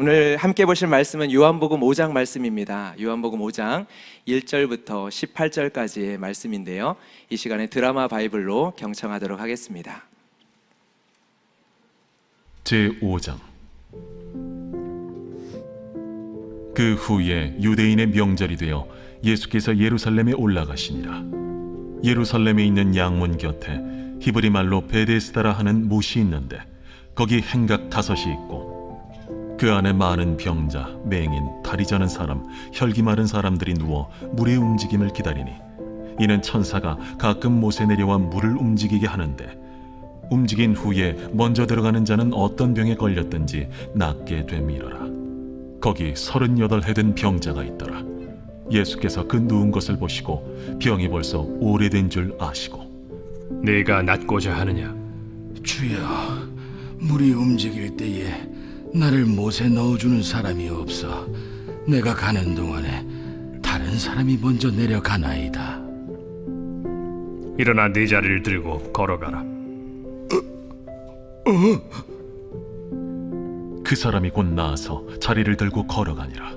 오늘 함께 보실 말씀은 요한복음 5장 말씀입니다. 요한복음 5장 1절부터 18절까지의 말씀인데요. 이 시간에 드라마 바이블로 경청하도록 하겠습니다. 제5장. 그 후에 유대인의 명절이 되어 예수께서 예루살렘에 올라가시니라. 예루살렘에 있는 양문 곁에 히브리 말로 베데스다라 하는 못이 있는데 거기 행각 5이 있고 그 안에 많은 병자, 맹인, 다리 저는 사람, 혈기 마른 사람들이 누워 물의 움직임을 기다리니 이는 천사가 가끔 못에 내려와 물을 움직이게 하는데 움직인 후에 먼저 들어가는 자는 어떤 병에 걸렸든지 낫게 됨이러라. 거기 38해 된 병자가 있더라. 예수께서 그 누운 것을 보시고 병이 벌써 오래된 줄 아시고 네가 낫고자 하느냐? 주여, 물이 움직일 때에 나를 못에 넣어주는 사람이 없어 내가 가는 동안에 다른 사람이 먼저 내려가나이다. 일어나 네 자리를 들고 걸어가라. 그 사람이 곧 나아서 자리를 들고 걸어가니라.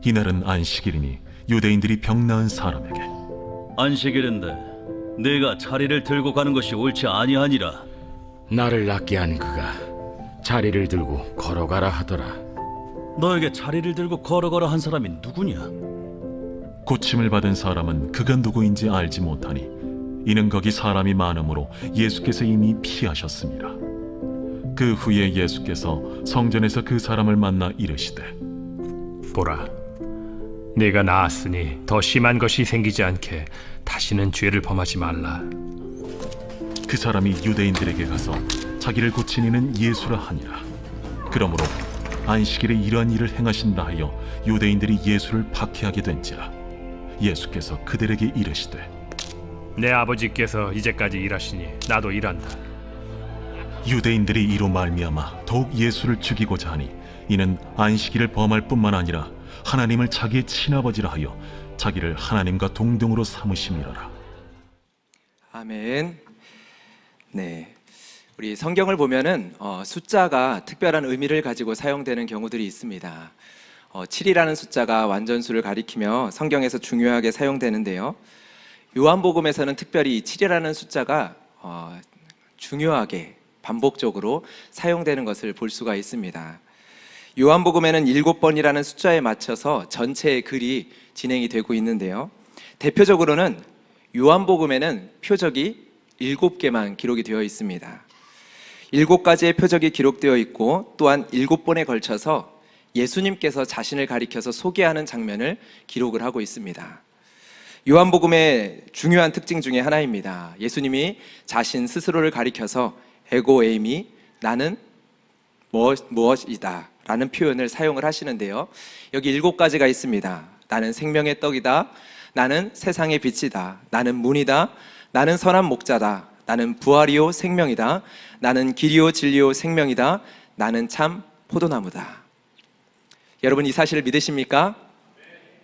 이날은 안식일이니 유대인들이 병 나은 사람에게 안식일인데 네가 자리를 들고 가는 것이 옳지 아니하니라. 나를 낫게 한 그가 자리를 들고 걸어가라 하더라. 너에게 자리를 들고 걸어가라 한 사람이 누구냐? 고침을 받은 사람은 그가 누구인지 알지 못하니 이는 거기 사람이 많으므로 예수께서 이미 피하셨습니다. 그 후에 예수께서 성전에서 그 사람을 만나 이르시되 보라, 네가 나았으니 더 심한 것이 생기지 않게 다시는 죄를 범하지 말라. 그 사람이 유대인들에게 가서 자기를 고친 이는 예수라 하니라. 그러므로 안식일에 이러한 일을 행하신다 하여 유대인들이 예수를 박해하게 된지라. 예수께서 그들에게 이르시되 내 아버지께서 이제까지 일하시니 나도 일한다. 유대인들이 이로 말미암아 더욱 예수를 죽이고자 하니 이는 안식일을 범할 뿐만 아니라 하나님을 자기의 친아버지라 하여 자기를 하나님과 동등으로 삼으심이로라. 아멘. 네, 우리 성경을 보면은 숫자가 특별한 의미를 가지고 사용되는 경우들이 있습니다. 7이라는 숫자가 완전수를 가리키며 성경에서 중요하게 사용되는데요. 요한복음에서는 특별히 7이라는 숫자가 중요하게 반복적으로 사용되는 것을 볼 수가 있습니다. 요한복음에는 7번이라는 숫자에 맞춰서 전체의 글이 진행이 되고 있는데요. 대표적으로는 요한복음에는 표적이 7개만 기록이 되어 있습니다. 7가지의 표적이 기록되어 있고 또한 7번에 걸쳐서 예수님께서 자신을 가리켜서 소개하는 장면을 기록을 하고 있습니다. 요한복음의 중요한 특징 중에 하나입니다. 예수님이 자신 스스로를 가리켜서 에고 에이미, 나는 무엇이다 라는 표현을 사용을 하시는데요. 여기 7가지가 있습니다. 나는 생명의 떡이다, 나는 세상의 빛이다, 나는 문이다, 나는 선한 목자다, 나는 부활이요 생명이다, 나는 길이요 진리요 생명이다, 나는 참 포도나무다. 여러분, 이 사실을 믿으십니까?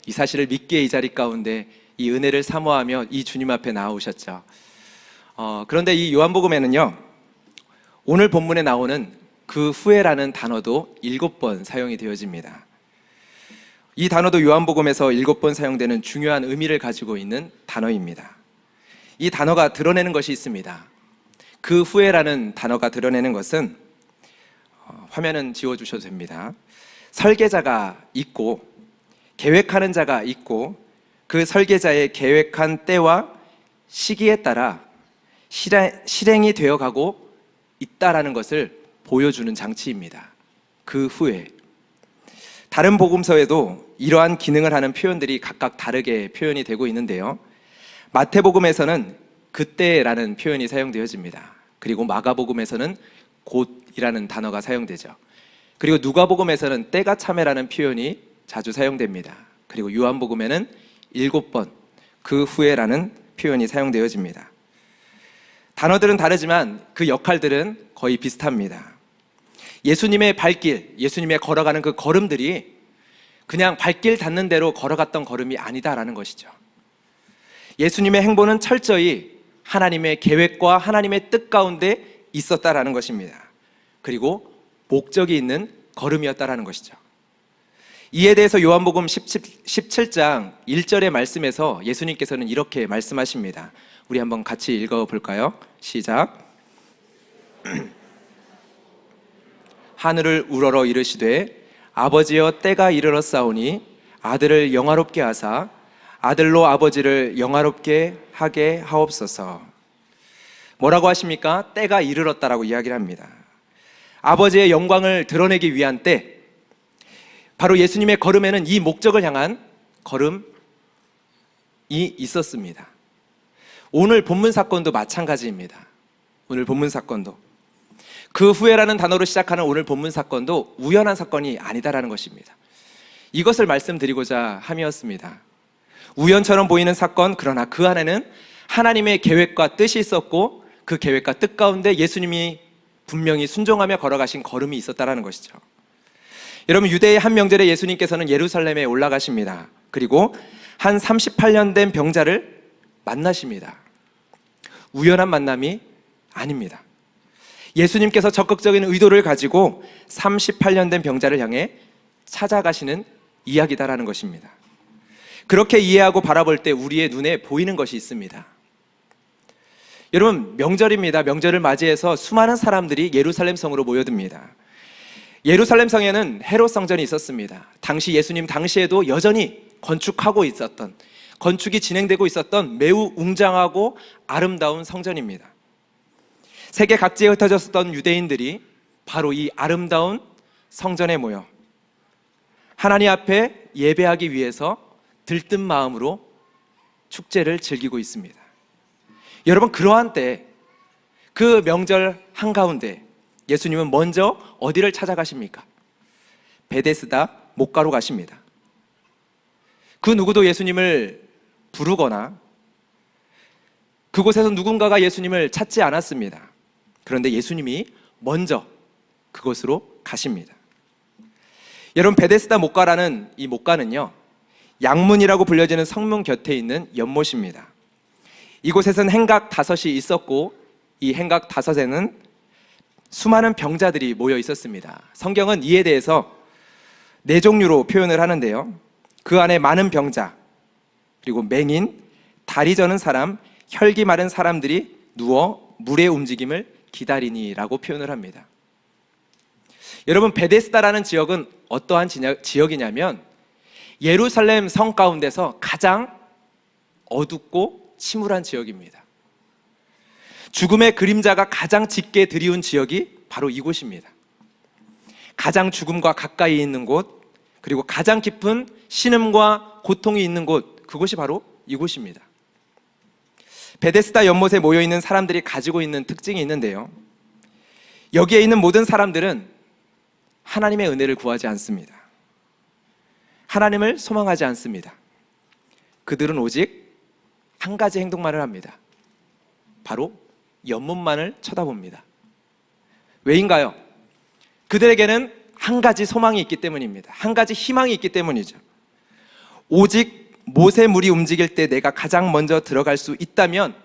이 사실을 믿기에 이 자리 가운데 이 은혜를 사모하며 이 주님 앞에 나오셨죠. 그런데 이 요한복음에는요, 오늘 본문에 나오는 그 후에라는 단어도 7번 사용이 되어집니다. 이 단어도 요한복음에서 7번 사용되는 중요한 의미를 가지고 있는 단어입니다. 이 단어가 드러내는 것이 있습니다. 그 후에라는 단어가 드러내는 것은 화면은 지워주셔도 됩니다. 설계자가 있고 계획하는 자가 있고 그 설계자의 계획한 때와 시기에 따라 실행이 되어가고 있다라는 것을 보여주는 장치입니다. 그 후에 다른 복음서에도 이러한 기능을 하는 표현들이 각각 다르게 표현이 되고 있는데요. 마태복음에서는 그때라는 표현이 사용되어집니다. 그리고 마가복음에서는 곧이라는 단어가 사용되죠. 그리고 누가복음에서는 때가 참에라는 표현이 자주 사용됩니다. 그리고 요한복음에는 7번 그 후에라는 표현이 사용되어집니다. 단어들은 다르지만 그 역할들은 거의 비슷합니다. 예수님의 발길, 예수님의 걸어가는 그 걸음들이 그냥 발길 닿는 대로 걸어갔던 걸음이 아니다라는 것이죠. 예수님의 행보는 철저히 하나님의 계획과 하나님의 뜻 가운데 있었다라는 것입니다. 그리고 목적이 있는 걸음이었다라는 것이죠. 이에 대해서 요한복음 17장 1절의 말씀에서 예수님께서는 이렇게 말씀하십니다. 우리 한번 같이 읽어볼까요? 시작. 하늘을 우러러 이르시되 아버지여 때가 이르렀사오니 아들을 영화롭게 하사 아들로 아버지를 영화롭게 하게 하옵소서. 뭐라고 하십니까? 때가 이르렀다라고 이야기를 합니다. 아버지의 영광을 드러내기 위한 때, 바로 예수님의 걸음에는 이 목적을 향한 걸음이 있었습니다. 오늘 본문 사건도 마찬가지입니다. 오늘 본문 사건도 그 후에라는 단어로 시작하는 오늘 본문 사건도 우연한 사건이 아니다라는 것입니다. 이것을 말씀드리고자 함이었습니다. 우연처럼 보이는 사건, 그러나 그 안에는 하나님의 계획과 뜻이 있었고 그 계획과 뜻 가운데 예수님이 분명히 순종하며 걸어가신 걸음이 있었다라는 것이죠. 여러분, 유대의 한 명절에 예수님께서는 예루살렘에 올라가십니다. 그리고 한 38년 된 병자를 만나십니다. 우연한 만남이 아닙니다. 예수님께서 적극적인 의도를 가지고 38년 된 병자를 향해 찾아가시는 이야기다라는 것입니다. 그렇게 이해하고 바라볼 때 우리의 눈에 보이는 것이 있습니다. 여러분, 명절입니다. 명절을 맞이해서 수많은 사람들이 예루살렘 성으로 모여듭니다. 예루살렘 성에는 헤롯 성전이 있었습니다. 당시 예수님 당시에도 여전히 건축이 진행되고 있었던 매우 웅장하고 아름다운 성전입니다. 세계 각지에 흩어졌었던 유대인들이 바로 이 아름다운 성전에 모여 하나님 앞에 예배하기 위해서 들뜬 마음으로 축제를 즐기고 있습니다. 여러분, 그러한 때 그 명절 한가운데 예수님은 먼저 어디를 찾아가십니까? 베데스다 목가로 가십니다. 그 누구도 예수님을 부르거나 그곳에서 누군가가 예수님을 찾지 않았습니다. 그런데 예수님이 먼저 그곳으로 가십니다. 여러분, 베데스다 목가라는 이 목가는요, 양문이라고 불려지는 성문 곁에 있는 연못입니다. 이곳에서는 행각 5이 있었고 이 행각 5에는 수많은 병자들이 모여 있었습니다. 성경은 이에 대해서 4종류로 표현을 하는데요, 그 안에 많은 병자, 그리고 맹인, 다리 저는 사람, 혈기 마른 사람들이 누워 물의 움직임을 기다리니라고 표현을 합니다. 여러분, 베데스다라는 지역은 어떠한 지역이냐면 예루살렘 성 가운데서 가장 어둡고 침울한 지역입니다. 죽음의 그림자가 가장 짙게 드리운 지역이 바로 이곳입니다. 가장 죽음과 가까이 있는 곳, 그리고 가장 깊은 신음과 고통이 있는 곳, 그곳이 바로 이곳입니다. 베데스다 연못에 모여있는 사람들이 가지고 있는 특징이 있는데요, 여기에 있는 모든 사람들은 하나님의 은혜를 구하지 않습니다. 하나님을 소망하지 않습니다. 그들은 오직 한 가지 행동만을 합니다. 바로 연못만을 쳐다봅니다. 왜인가요? 그들에게는 한 가지 소망이 있기 때문입니다. 한 가지 희망이 있기 때문이죠. 오직 못의 물이 움직일 때 내가 가장 먼저 들어갈 수 있다면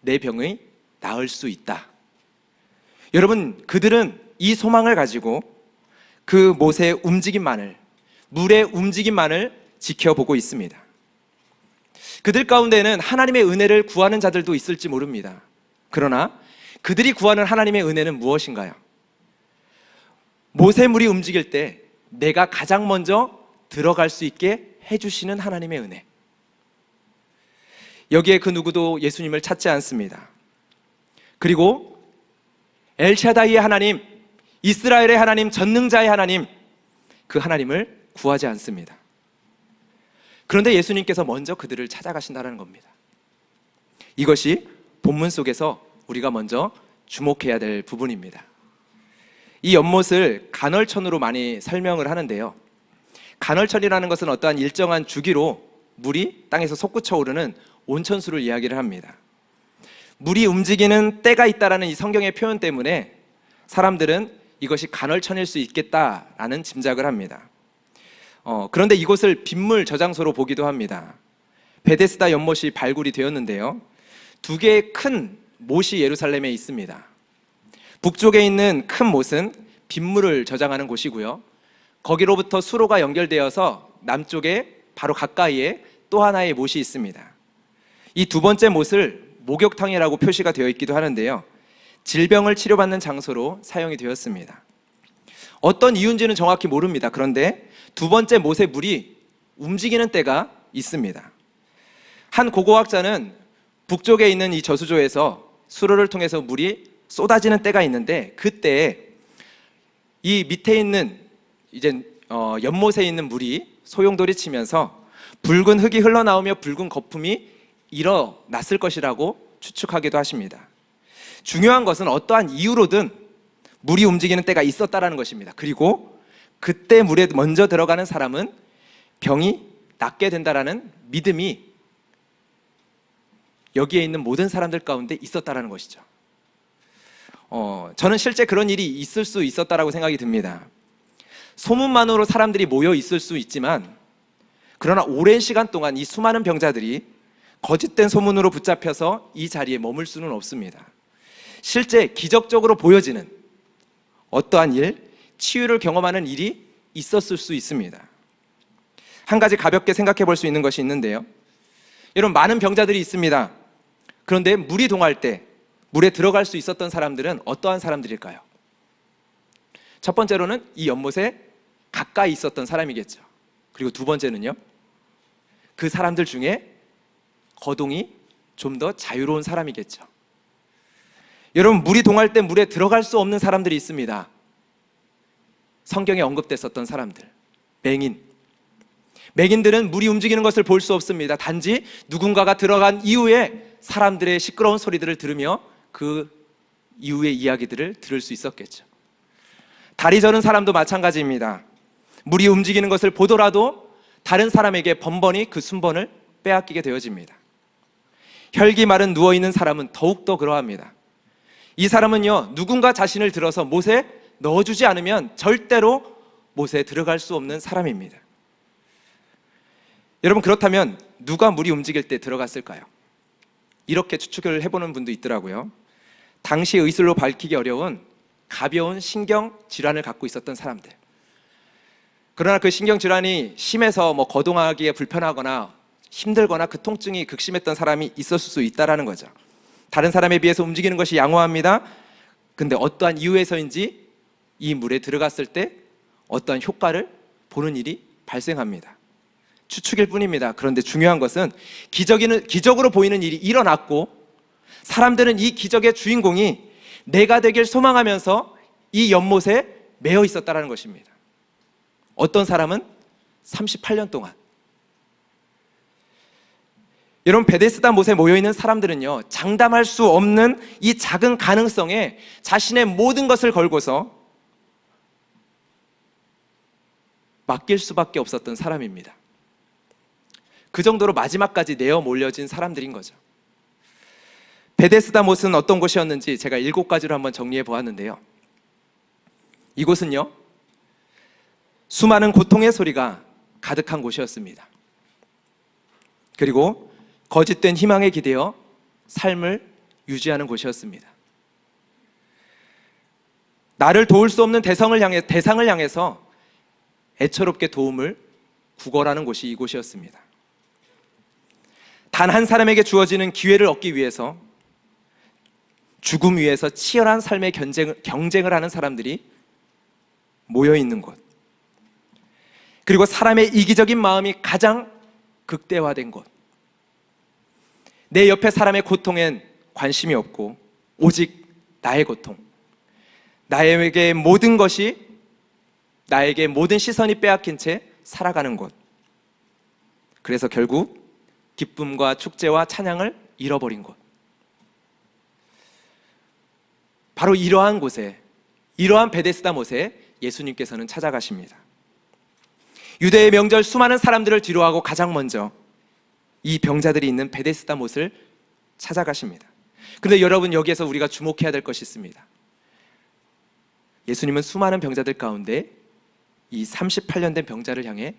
내 병이 나을 수 있다. 여러분, 그들은 이 소망을 가지고 그 못의 움직임만을, 물의 움직임만을 지켜보고 있습니다. 그들 가운데는 하나님의 은혜를 구하는 자들도 있을지 모릅니다. 그러나 그들이 구하는 하나님의 은혜는 무엇인가요? 못의 물이 움직일 때 내가 가장 먼저 들어갈 수 있게 해주시는 하나님의 은혜. 여기에 그 누구도 예수님을 찾지 않습니다. 그리고 엘샤다이의 하나님, 이스라엘의 하나님, 전능자의 하나님, 그 하나님을 구하지 않습니다. 그런데 예수님께서 먼저 그들을 찾아가신다는 겁니다. 이것이 본문 속에서 우리가 먼저 주목해야 될 부분입니다. 이 연못을 간헐천으로 많이 설명을 하는데요, 간헐천이라는 것은 어떠한 일정한 주기로 물이 땅에서 솟구쳐 오르는 온천수를 이야기를 합니다. 물이 움직이는 때가 있다라는 이 성경의 표현 때문에 사람들은 이것이 간헐천일 수 있겠다라는 짐작을 합니다. 그런데 이곳을 빗물 저장소로 보기도 합니다. 베데스다 연못이 발굴이 되었는데요, 2개의 큰 못이 예루살렘에 있습니다. 북쪽에 있는 큰 못은 빗물을 저장하는 곳이고요, 거기로부터 수로가 연결되어서 남쪽에 바로 가까이에 또 하나의 못이 있습니다. 이 두 번째 못을 목욕탕이라고 표시가 되어 있기도 하는데요, 질병을 치료받는 장소로 사용이 되었습니다. 어떤 이유인지는 정확히 모릅니다. 그런데 두 번째 못의 물이 움직이는 때가 있습니다. 한 고고학자는 북쪽에 있는 이 저수조에서 수로를 통해서 물이 쏟아지는 때가 있는데, 그때 이 밑에 있는 이제 연못에 있는 물이 소용돌이 치면서 붉은 흙이 흘러나오며 붉은 거품이 일어났을 것이라고 추측하기도 하십니다. 중요한 것은 어떠한 이유로든 물이 움직이는 때가 있었다라는 것입니다. 그리고 그때 물에 먼저 들어가는 사람은 병이 낫게 된다라는 믿음이 여기에 있는 모든 사람들 가운데 있었다라는 것이죠. 저는 실제 그런 일이 있을 수 있었다라고 생각이 듭니다. 소문만으로 사람들이 모여 있을 수 있지만, 그러나 오랜 시간 동안 이 수많은 병자들이 거짓된 소문으로 붙잡혀서 이 자리에 머물 수는 없습니다. 실제 기적적으로 보여지는 어떠한 일, 치유를 경험하는 일이 있었을 수 있습니다. 한 가지 가볍게 생각해 볼 수 있는 것이 있는데요, 여러분, 많은 병자들이 있습니다. 그런데 물이 동할 때 물에 들어갈 수 있었던 사람들은 어떠한 사람들일까요? 첫 번째로는 이 연못에 가까이 있었던 사람이겠죠. 그리고 두 번째는요, 그 사람들 중에 거동이 좀 더 자유로운 사람이겠죠. 여러분, 물이 동할 때 물에 들어갈 수 없는 사람들이 있습니다. 성경에 언급됐었던 사람들, 맹인들은 물이 움직이는 것을 볼 수 없습니다. 단지 누군가가 들어간 이후에 사람들의 시끄러운 소리들을 들으며 그 이후의 이야기들을 들을 수 있었겠죠. 다리 저는 사람도 마찬가지입니다. 물이 움직이는 것을 보더라도 다른 사람에게 번번이 그 순번을 빼앗기게 되어집니다. 혈기 마른 누워있는 사람은 더욱더 그러합니다. 이 사람은요, 누군가 자신을 들어서 못에 넣어주지 않으면 절대로 못에 들어갈 수 없는 사람입니다. 여러분, 그렇다면 누가 물이 움직일 때 들어갔을까요? 이렇게 추측을 해보는 분도 있더라고요. 당시 의술로 밝히기 어려운 가벼운 신경질환을 갖고 있었던 사람들, 그러나 그 신경질환이 심해서 거동하기에 불편하거나 힘들거나 그 통증이 극심했던 사람이 있었을 수 있다는 거죠. 다른 사람에 비해서 움직이는 것이 양호합니다. 근데 어떠한 이유에서인지 이 물에 들어갔을 때 어떠한 효과를 보는 일이 발생합니다. 추측일 뿐입니다. 그런데 중요한 것은 기적으로 보이는 일이 일어났고, 사람들은 이 기적의 주인공이 내가 되길 소망하면서 이 연못에 매여 있었다는 것입니다. 어떤 사람은 38년 동안. 여러분, 베데스다 못에 모여있는 사람들은요, 장담할 수 없는 이 작은 가능성에 자신의 모든 것을 걸고서 맡길 수밖에 없었던 사람입니다. 그 정도로 마지막까지 내어 몰려진 사람들인 거죠. 베데스다 못은 어떤 곳이었는지 제가 7가지로 한번 정리해 보았는데요, 이곳은요, 수많은 고통의 소리가 가득한 곳이었습니다. 그리고 거짓된 희망에 기대어 삶을 유지하는 곳이었습니다. 나를 도울 수 없는 대상을 향해서 애처롭게 도움을 구걸하는 곳이 이곳이었습니다. 단 한 사람에게 주어지는 기회를 얻기 위해서 죽음 위에서 치열한 삶의 경쟁을 하는 사람들이 모여있는 곳, 그리고 사람의 이기적인 마음이 가장 극대화된 곳, 내 옆에 사람의 고통엔 관심이 없고 오직 나의 고통, 나에게 모든 시선이 빼앗긴 채 살아가는 곳, 그래서 결국 기쁨과 축제와 찬양을 잃어버린 곳, 바로 이러한 곳에, 이러한 베데스다 못에 예수님께서는 찾아가십니다. 유대의 명절 수많은 사람들을 뒤로하고 가장 먼저 이 병자들이 있는 베데스다 못을 찾아가십니다. 그런데 여러분, 여기에서 우리가 주목해야 될 것이 있습니다. 예수님은 수많은 병자들 가운데 이 38년 된 병자를 향해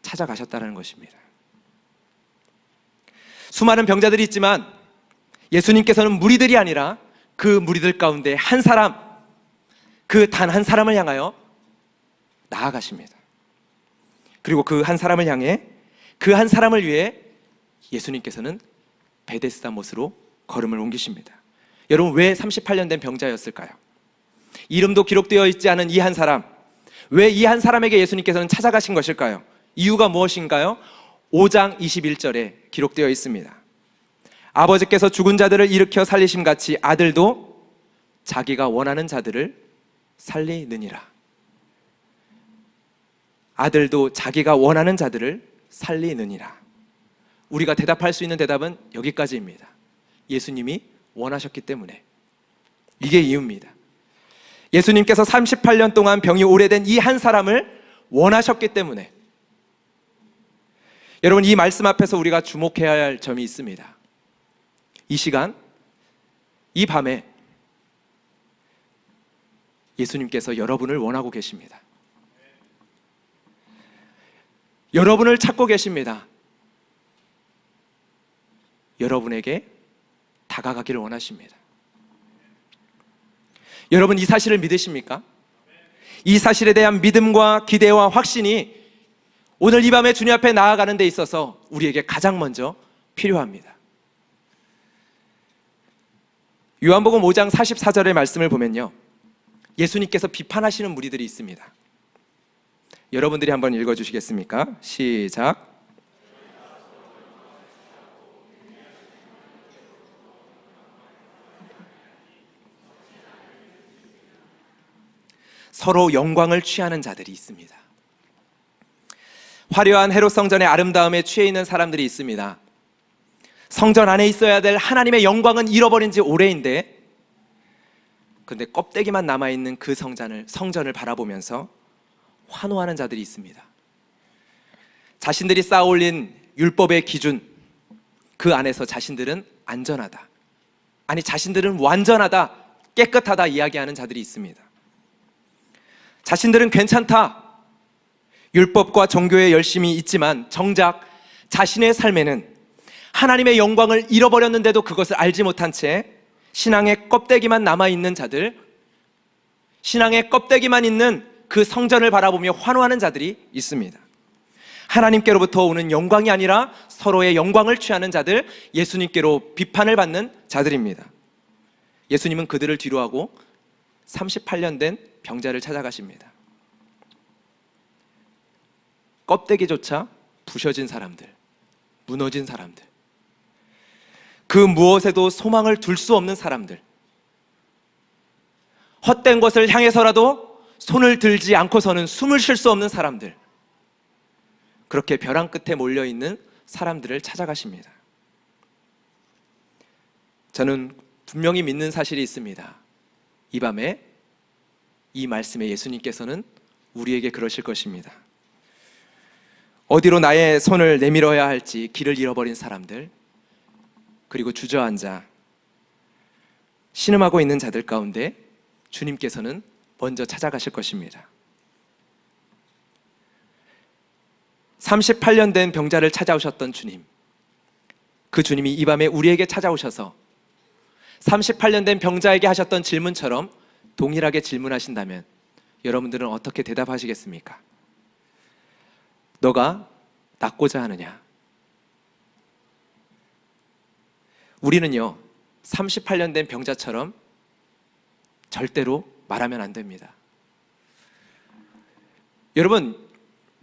찾아가셨다는 것입니다. 수많은 병자들이 있지만 예수님께서는 무리들이 아니라 그 무리들 가운데 한 사람, 그 단 한 사람을 향하여 나아가십니다. 그리고 그 한 사람을 향해, 그 한 사람을 위해 예수님께서는 베데스다 못으로 걸음을 옮기십니다. 여러분, 왜 38년 된 병자였을까요? 이름도 기록되어 있지 않은 이 한 사람, 왜 이 한 사람에게 예수님께서는 찾아가신 것일까요? 이유가 무엇인가요? 5장 21절에 기록되어 있습니다. 아버지께서 죽은 자들을 일으켜 살리심 같이 아들도 자기가 원하는 자들을 살리느니라. 아들도 자기가 원하는 자들을 살리느니라. 우리가 대답할 수 있는 대답은 여기까지입니다. 예수님이 원하셨기 때문에. 이게 이유입니다. 예수님께서 38년 동안 병이 오래된 이 한 사람을 원하셨기 때문에. 여러분, 이 말씀 앞에서 우리가 주목해야 할 점이 있습니다. 이 시간, 이 밤에 예수님께서 여러분을 원하고 계십니다. 여러분을 찾고 계십니다. 여러분에게 다가가기를 원하십니다. 여러분, 이 사실을 믿으십니까? 이 사실에 대한 믿음과 기대와 확신이 오늘 이 밤에 주님 앞에 나아가는 데 있어서 우리에게 가장 먼저 필요합니다. 요한복음 5장 44절의 말씀을 보면요, 예수님께서 비판하시는 무리들이 있습니다. 여러분들이 한번 읽어주시겠습니까? 시작. 서로 영광을 취하는 자들이 있습니다. 화려한 헤롯 성전의 아름다움에 취해 있는 사람들이 있습니다. 성전 안에 있어야 될 하나님의 영광은 잃어버린 지 오래인데, 그런데 껍데기만 남아있는 그 성전을 바라보면서 환호하는 자들이 있습니다. 자신들이 쌓아올린 율법의 기준, 그 안에서 자신들은 안전하다, 아니 자신들은 완전하다, 깨끗하다 이야기하는 자들이 있습니다. 자신들은 괜찮다, 율법과 종교에 열심히 있지만 정작 자신의 삶에는 하나님의 영광을 잃어버렸는데도 그것을 알지 못한 채 신앙의 껍데기만 남아있는 자들, 신앙의 껍데기만 있는 그 성전을 바라보며 환호하는 자들이 있습니다. 하나님께로부터 오는 영광이 아니라 서로의 영광을 취하는 자들, 예수님께로 비판을 받는 자들입니다. 예수님은 그들을 뒤로하고 38년 된 병자를 찾아가십니다. 껍데기조차 부셔진 사람들, 무너진 사람들, 그 무엇에도 소망을 둘 수 없는 사람들, 헛된 것을 향해서라도 손을 들지 않고서는 숨을 쉴 수 없는 사람들, 그렇게 벼랑 끝에 몰려있는 사람들을 찾아가십니다. 저는 분명히 믿는 사실이 있습니다. 이 밤에 이 말씀에 예수님께서는 우리에게 그러실 것입니다. 어디로 나의 손을 내밀어야 할지 길을 잃어버린 사람들, 그리고 주저앉아 신음하고 있는 자들 가운데 주님께서는 먼저 찾아가실 것입니다. 38년 된 병자를 찾아오셨던 주님, 그 주님이 이 밤에 우리에게 찾아오셔서 38년 된 병자에게 하셨던 질문처럼 동일하게 질문하신다면 여러분들은 어떻게 대답하시겠습니까? 너가 낫고자 하느냐? 우리는요, 38년 된 병자처럼 절대로 말하면 안 됩니다. 여러분,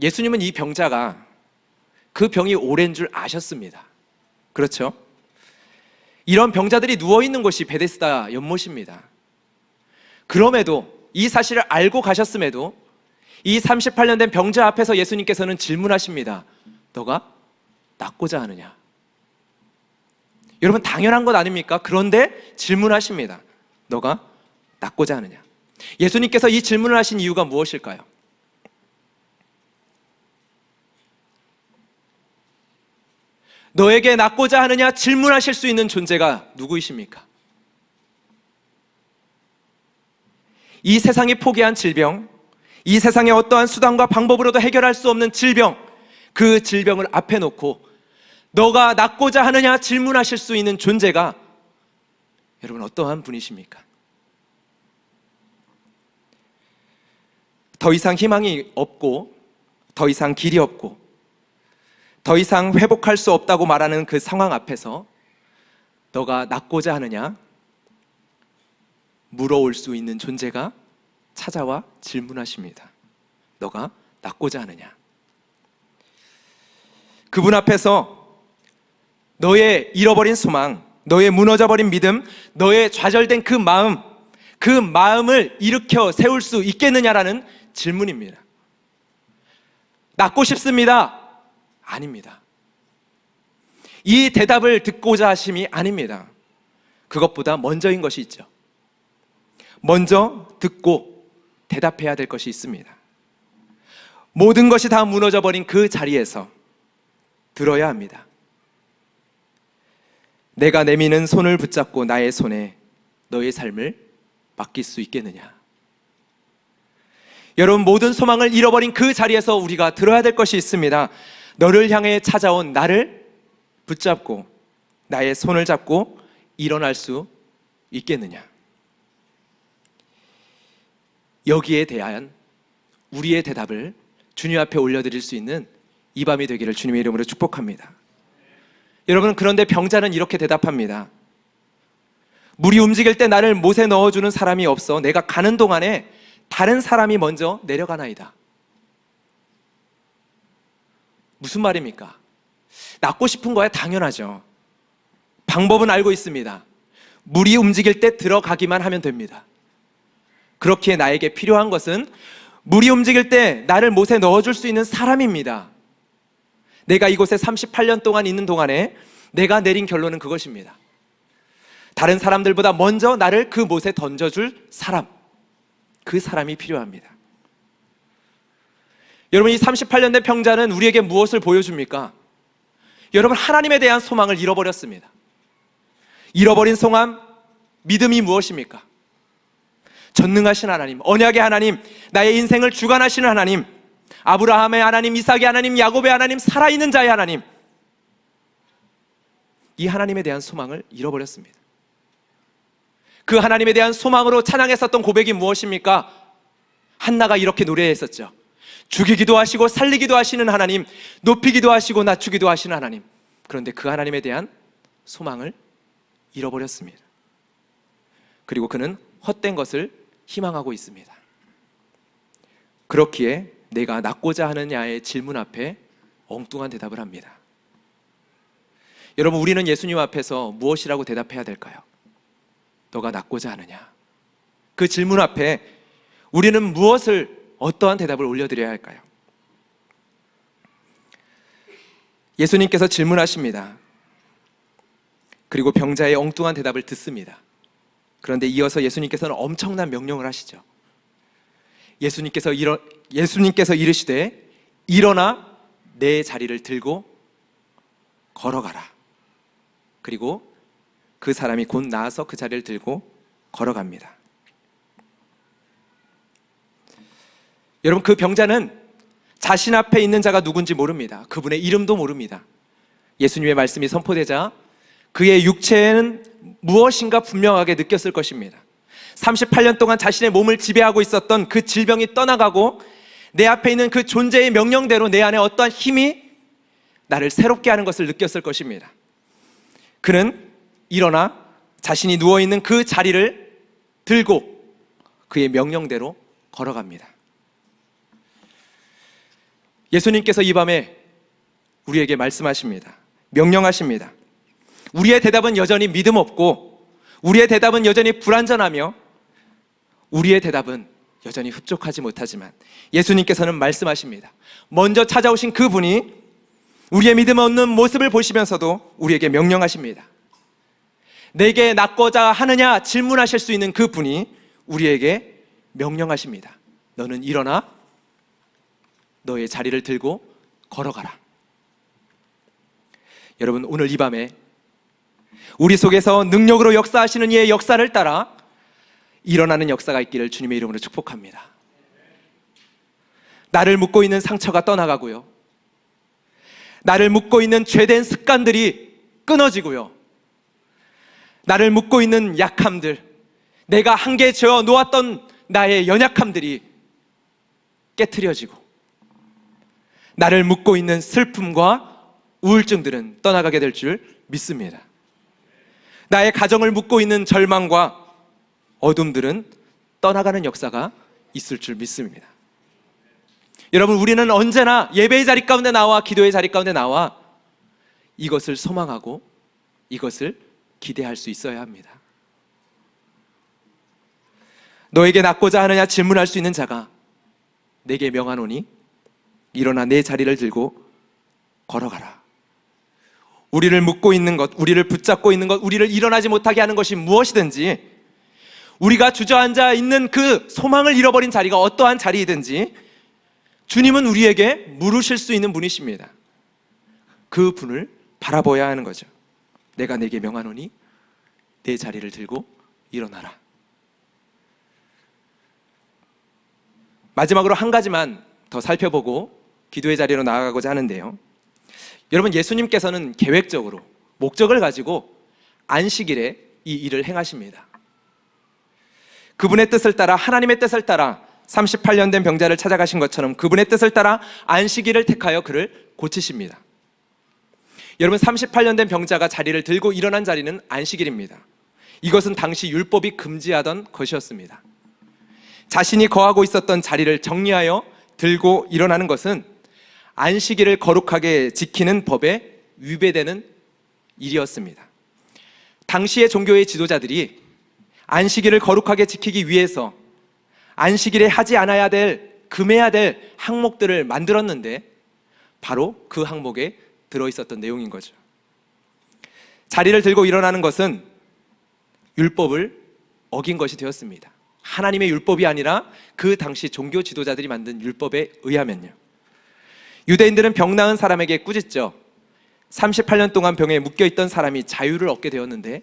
예수님은 이 병자가 그 병이 오랜 줄 아셨습니다. 그렇죠? 이런 병자들이 누워있는 곳이 베데스다 연못입니다. 그럼에도, 이 사실을 알고 가셨음에도 이 38년 된 병자 앞에서 예수님께서는 질문하십니다. 너가 낫고자 하느냐? 여러분, 당연한 것 아닙니까? 그런데 질문하십니다. 너가 낫고자 하느냐? 예수님께서 이 질문을 하신 이유가 무엇일까요? 너에게 낫고자 하느냐 질문하실 수 있는 존재가 누구이십니까? 이 세상이 포기한 질병, 이 세상의 어떠한 수단과 방법으로도 해결할 수 없는 질병, 그 질병을 앞에 놓고 너가 낫고자 하느냐 질문하실 수 있는 존재가 여러분 어떠한 분이십니까? 더 이상 희망이 없고 더 이상 길이 없고 더 이상 회복할 수 없다고 말하는 그 상황 앞에서 너가 낫고자 하느냐? 물어올 수 있는 존재가 찾아와 질문하십니다. 너가 낫고자 하느냐? 그분 앞에서 너의 잃어버린 소망, 너의 무너져버린 믿음, 너의 좌절된 그 마음을 일으켜 세울 수 있겠느냐라는 질문입니다. 낫고 싶습니다. 아닙니다. 이 대답을 듣고자 하심이 아닙니다. 그것보다 먼저인 것이 있죠. 먼저 듣고 대답해야 될 것이 있습니다. 모든 것이 다 무너져버린 그 자리에서 들어야 합니다. 내가 내미는 손을 붙잡고 나의 손에 너의 삶을 맡길 수 있겠느냐? 여러분, 모든 소망을 잃어버린 그 자리에서 우리가 들어야 될 것이 있습니다. 너를 향해 찾아온 나를 붙잡고 나의 손을 잡고 일어날 수 있겠느냐? 여기에 대한 우리의 대답을 주님 앞에 올려드릴 수 있는 이 밤이 되기를 주님의 이름으로 축복합니다. 여러분, 그런데 병자는 이렇게 대답합니다. 물이 움직일 때 나를 못에 넣어주는 사람이 없어 내가 가는 동안에 다른 사람이 먼저 내려가나이다. 무슨 말입니까? 낫고 싶은 거야? 당연하죠. 방법은 알고 있습니다. 물이 움직일 때 들어가기만 하면 됩니다. 그렇기에 나에게 필요한 것은 물이 움직일 때 나를 못에 넣어줄 수 있는 사람입니다. 내가 이곳에 38년 동안 있는 동안에 내가 내린 결론은 그것입니다. 다른 사람들보다 먼저 나를 그 못에 던져줄 사람, 그 사람이 필요합니다. 여러분, 이 38년 된 병자는 우리에게 무엇을 보여줍니까? 여러분, 하나님에 대한 소망을 잃어버렸습니다. 잃어버린 소망, 믿음이 무엇입니까? 전능하신 하나님, 언약의 하나님, 나의 인생을 주관하시는 하나님, 아브라함의 하나님, 이삭의 하나님, 야곱의 하나님, 살아있는 자의 하나님, 이 하나님에 대한 소망을 잃어버렸습니다. 그 하나님에 대한 소망으로 찬양했었던 고백이 무엇입니까? 한나가 이렇게 노래했었죠. 죽이기도 하시고 살리기도 하시는 하나님, 높이기도 하시고 낮추기도 하시는 하나님. 그런데 그 하나님에 대한 소망을 잃어버렸습니다. 그리고 그는 헛된 것을 희망하고 있습니다. 그렇기에 내가 낫고자 하느냐의 질문 앞에 엉뚱한 대답을 합니다. 여러분, 우리는 예수님 앞에서 무엇이라고 대답해야 될까요? 너가 낫고자 하느냐? 그 질문 앞에 우리는 무엇을, 어떠한 대답을 올려드려야 할까요? 예수님께서 질문하십니다. 그리고 병자의 엉뚱한 대답을 듣습니다. 그런데 이어서 예수님께서는 엄청난 명령을 하시죠. 예수님께서 이르시되 일어나 내 자리를 들고 걸어가라. 그리고 그 사람이 곧 나아서 그 자리를 들고 걸어갑니다. 여러분, 그 병자는 자신 앞에 있는 자가 누군지 모릅니다. 그분의 이름도 모릅니다. 예수님의 말씀이 선포되자 그의 육체에는 무엇인가 분명하게 느꼈을 것입니다. 38년 동안 자신의 몸을 지배하고 있었던 그 질병이 떠나가고 내 앞에 있는 그 존재의 명령대로 내 안에 어떠한 힘이 나를 새롭게 하는 것을 느꼈을 것입니다. 그는 일어나 자신이 누워있는 그 자리를 들고 그의 명령대로 걸어갑니다. 예수님께서 이 밤에 우리에게 말씀하십니다. 명령하십니다. 우리의 대답은 여전히 믿음 없고 우리의 대답은 여전히 불완전하며 우리의 대답은 여전히 흡족하지 못하지만 예수님께서는 말씀하십니다. 먼저 찾아오신 그분이 우리의 믿음 없는 모습을 보시면서도 우리에게 명령하십니다. 내게 낫고자 하느냐 질문하실 수 있는 그분이 우리에게 명령하십니다. 너는 일어나 너의 자리를 들고 걸어가라. 여러분, 오늘 이 밤에 우리 속에서 능력으로 역사하시는 이의 역사를 따라 일어나는 역사가 있기를 주님의 이름으로 축복합니다. 나를 묶고 있는 상처가 떠나가고요, 나를 묶고 있는 죄된 습관들이 끊어지고요, 나를 묶고 있는 약함들, 내가 한계에 지어 놓았던 나의 연약함들이 깨트려지고 나를 묶고 있는 슬픔과 우울증들은 떠나가게 될 줄 믿습니다. 나의 가정을 묶고 있는 절망과 어둠들은 떠나가는 역사가 있을 줄 믿습니다. 여러분, 우리는 언제나 예배의 자리 가운데 나와 기도의 자리 가운데 나와 이것을 소망하고 이것을 기대할 수 있어야 합니다. 너에게 낫고자 하느냐 질문할 수 있는 자가 내게 명하노니 일어나 내 자리를 들고 걸어가라. 우리를 묶고 있는 것, 우리를 붙잡고 있는 것, 우리를 일어나지 못하게 하는 것이 무엇이든지, 우리가 주저앉아 있는 그 소망을 잃어버린 자리가 어떠한 자리이든지 주님은 우리에게 물으실 수 있는 분이십니다. 그 분을 바라보아야 하는 거죠. 내가 내게 명하노니 내 자리를 들고 일어나라. 마지막으로 한 가지만 더 살펴보고 기도의 자리로 나아가고자 하는데요. 여러분, 예수님께서는 계획적으로 목적을 가지고 안식일에 이 일을 행하십니다. 그분의 뜻을 따라, 하나님의 뜻을 따라 38년 된 병자를 찾아가신 것처럼 그분의 뜻을 따라 안식일을 택하여 그를 고치십니다. 여러분, 38년 된 병자가 자리를 들고 일어난 자리는 안식일입니다. 이것은 당시 율법이 금지하던 것이었습니다. 자신이 거하고 있었던 자리를 정리하여 들고 일어나는 것은 안식일을 거룩하게 지키는 법에 위배되는 일이었습니다. 당시의 종교의 지도자들이 안식일을 거룩하게 지키기 위해서 안식일에 하지 않아야 될, 금해야 될 항목들을 만들었는데 바로 그 항목에 들어있었던 내용인 거죠. 자리를 들고 일어나는 것은 율법을 어긴 것이 되었습니다. 하나님의 율법이 아니라 그 당시 종교 지도자들이 만든 율법에 의하면요. 유대인들은 병 나은 사람에게 꾸짖죠. 38년 동안 병에 묶여있던 사람이 자유를 얻게 되었는데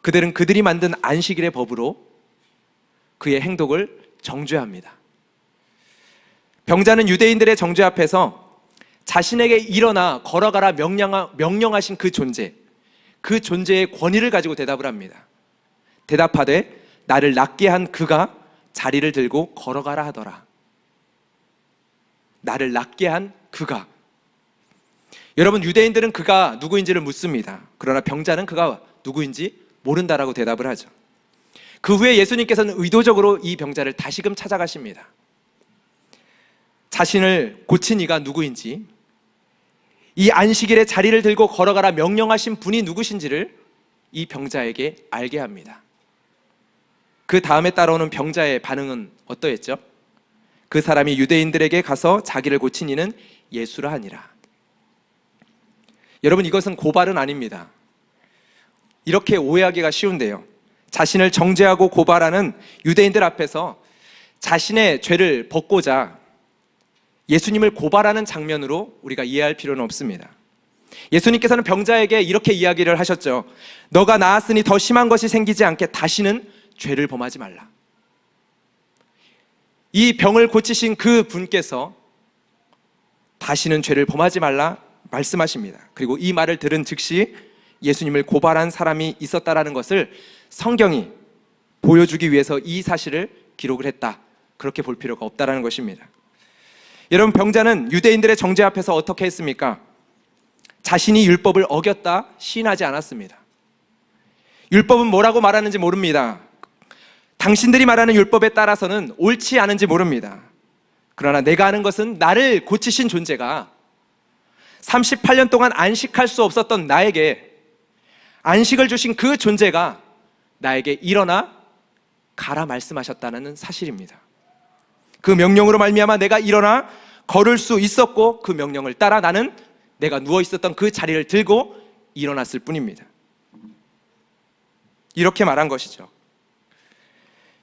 그들은 그들이 만든 안식일의 법으로 그의 행동을 정죄합니다. 병자는 유대인들의 정죄 앞에서 자신에게 일어나 걸어가라 명령하신 그 존재의 권위를 가지고 대답을 합니다. 대답하되 나를 낫게 한 그가 자리를 들고 걸어가라 하더라. 나를 낫게 한 그가. 여러분, 유대인들은 그가 누구인지를 묻습니다. 그러나 병자는 그가 누구인지 모른다라고 대답을 하죠. 그 후에 예수님께서는 의도적으로 이 병자를 다시금 찾아가십니다. 자신을 고친 이가 누구인지, 이 안식일에 자리를 들고 걸어가라 명령하신 분이 누구신지를 이 병자에게 알게 합니다. 그 다음에 따라오는 병자의 반응은 어떠했죠? 그 사람이 유대인들에게 가서 자기를 고친 이는 예수라 하니라. 여러분, 이것은 고발은 아닙니다. 이렇게 오해하기가 쉬운데요. 자신을 정죄하고 고발하는 유대인들 앞에서 자신의 죄를 벗고자 예수님을 고발하는 장면으로 우리가 이해할 필요는 없습니다. 예수님께서는 병자에게 이렇게 이야기를 하셨죠. 너가 나았으니 더 심한 것이 생기지 않게 다시는 죄를 범하지 말라. 이 병을 고치신 그 분께서 다시는 죄를 범하지 말라 말씀하십니다. 그리고 이 말을 들은 즉시 예수님을 고발한 사람이 있었다라는 것을 성경이 보여주기 위해서 이 사실을 기록을 했다. 그렇게 볼 필요가 없다라는 것입니다. 여러분, 병자는 유대인들의 정죄 앞에서 어떻게 했습니까? 자신이 율법을 어겼다 시인하지 않았습니다. 율법은 뭐라고 말하는지 모릅니다. 당신들이 말하는 율법에 따라서는 옳지 않은지 모릅니다. 그러나 내가 아는 것은 나를 고치신 존재가 38년 동안 안식할 수 없었던 나에게 안식을 주신 그 존재가 나에게 일어나 가라 말씀하셨다는 사실입니다. 그 명령으로 말미암아 내가 일어나 걸을 수 있었고 그 명령을 따라 나는 내가 누워 있었던 그 자리를 들고 일어났을 뿐입니다. 이렇게 말한 것이죠.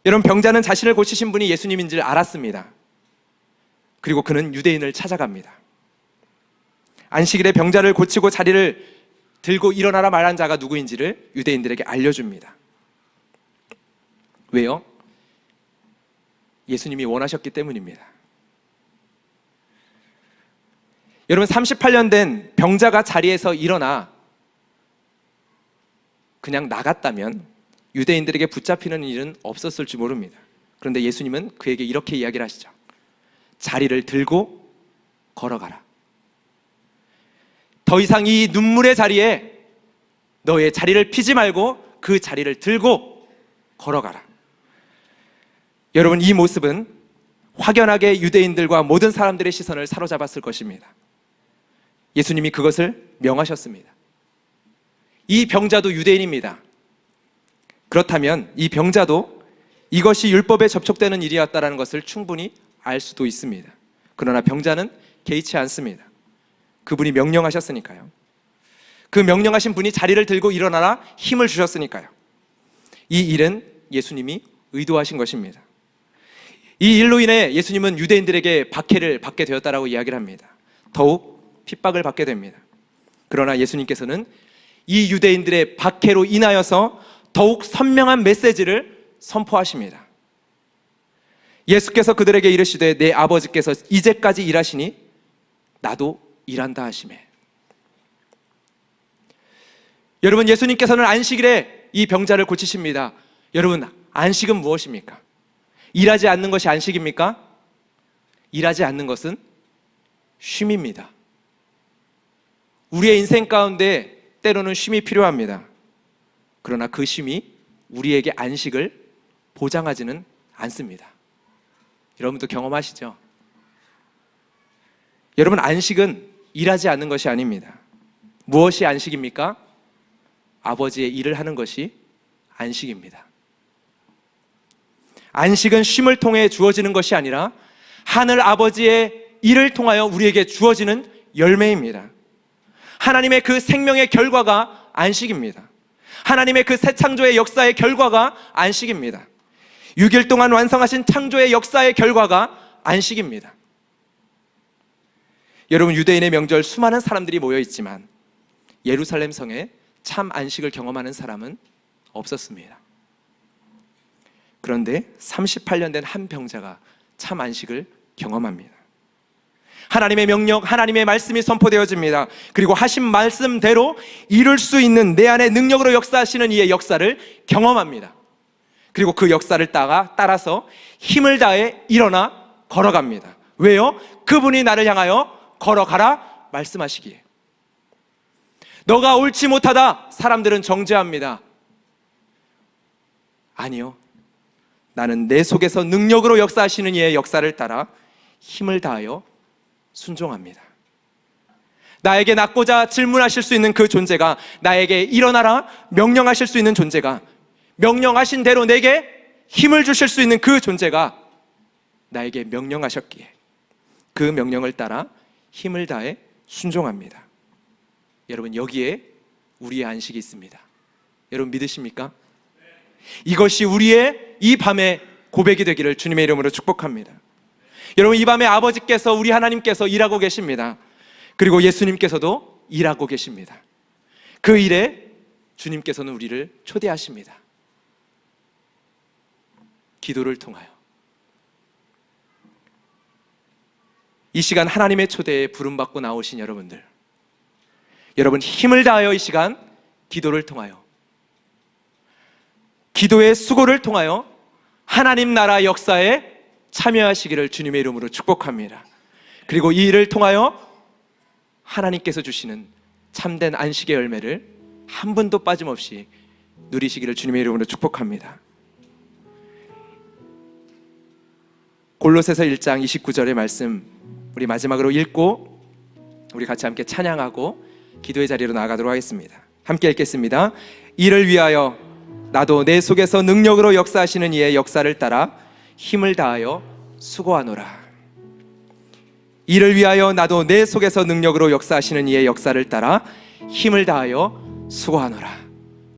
여러분, 병자는 자신을 고치신 분이 예수님인 줄 알았습니다. 그리고 그는 유대인을 찾아갑니다. 안식일에 병자를 고치고 자리를 들고 일어나라 말한 자가 누구인지를 유대인들에게 알려줍니다. 왜요? 예수님이 원하셨기 때문입니다. 여러분, 38년 된 병자가 자리에서 일어나 그냥 나갔다면 유대인들에게 붙잡히는 일은 없었을 줄 모릅니다. 그런데 예수님은 그에게 이렇게 이야기를 하시죠. 자리를 들고 걸어가라. 더 이상 이 눈물의 자리에 너의 자리를 피지 말고 그 자리를 들고 걸어가라. 여러분, 이 모습은 확연하게 유대인들과 모든 사람들의 시선을 사로잡았을 것입니다. 예수님이 그것을 명하셨습니다. 이 병자도 유대인입니다. 그렇다면 이 병자도 이것이 율법에 접촉되는 일이었다는 것을 충분히 알 수도 있습니다. 그러나 병자는 개의치 않습니다. 그분이 명령하셨으니까요. 그 명령하신 분이 자리를 들고 일어나라 힘을 주셨으니까요. 이 일은 예수님이 의도하신 것입니다. 이 일로 인해 예수님은 유대인들에게 박해를 받게 되었다라고 이야기를 합니다. 더욱 핍박을 받게 됩니다. 그러나 예수님께서는 이 유대인들의 박해로 인하여서 더욱 선명한 메시지를 선포하십니다. 예수께서 그들에게 이르시되 내 아버지께서 이제까지 일하시니 나도 일한다 하시매. 여러분, 예수님께서는 안식일에 이 병자를 고치십니다. 여러분, 안식은 무엇입니까? 일하지 않는 것이 안식입니까? 일하지 않는 것은 쉼입니다. 우리의 인생 가운데 때로는 쉼이 필요합니다. 그러나 그 쉼이 우리에게 안식을 보장하지는 않습니다. 여러분도 경험하시죠? 여러분, 안식은 일하지 않는 것이 아닙니다. 무엇이 안식입니까? 아버지의 일을 하는 것이 안식입니다. 안식은 쉼을 통해 주어지는 것이 아니라 하늘 아버지의 일을 통하여 우리에게 주어지는 열매입니다. 하나님의 그 생명의 결과가 안식입니다. 하나님의 그 새 창조의 역사의 결과가 안식입니다. 6일 동안 완성하신 창조의 역사의 결과가 안식입니다. 여러분, 유대인의 명절 수많은 사람들이 모여 있지만 예루살렘 성에 참 안식을 경험하는 사람은 없었습니다. 그런데 38년 된 한 병자가 참 안식을 경험합니다. 하나님의 명령, 하나님의 말씀이 선포되어집니다. 그리고 하신 말씀대로 이룰 수 있는 내 안에 능력으로 역사하시는 이의 역사를 경험합니다. 그리고 그 역사를 따라서 힘을 다해 일어나 걸어갑니다. 왜요? 그분이 나를 향하여 걸어가라 말씀하시기에. 너가 옳지 못하다 사람들은 정죄합니다. 아니요, 나는 내 속에서 능력으로 역사하시는 이의 역사를 따라 힘을 다하여 순종합니다. 나에게 낳고자 질문하실 수 있는 그 존재가, 나에게 일어나라 명령하실 수 있는 존재가, 명령하신 대로 내게 힘을 주실 수 있는 그 존재가 나에게 명령하셨기에 그 명령을 따라 힘을 다해 순종합니다. 여러분, 여기에 우리의 안식이 있습니다. 여러분, 믿으십니까? 이것이 우리의 이 밤의 고백이 되기를 주님의 이름으로 축복합니다. 여러분, 이 밤에 아버지께서, 우리 하나님께서 일하고 계십니다. 그리고 예수님께서도 일하고 계십니다. 그 일에 주님께서는 우리를 초대하십니다. 기도를 통하여. 이 시간 하나님의 초대에 부름받고 나오신 여러분들, 여러분 힘을 다하여 이 시간 기도를 통하여, 기도의 수고를 통하여 하나님 나라 역사에 참여하시기를 주님의 이름으로 축복합니다. 그리고 이 일을 통하여 하나님께서 주시는 참된 안식의 열매를 한 분도 빠짐없이 누리시기를 주님의 이름으로 축복합니다. 골로새서 1장 29절의 말씀 우리 마지막으로 읽고 우리 같이 함께 찬양하고 기도의 자리로 나아가도록 하겠습니다. 함께 읽겠습니다. 이를 위하여 나도 내 속에서 능력으로 역사하시는 이의 역사를 따라 힘을 다하여 수고하노라. 이를 위하여 나도 내 속에서 능력으로 역사하시는 이의 역사를 따라 힘을 다하여 수고하노라.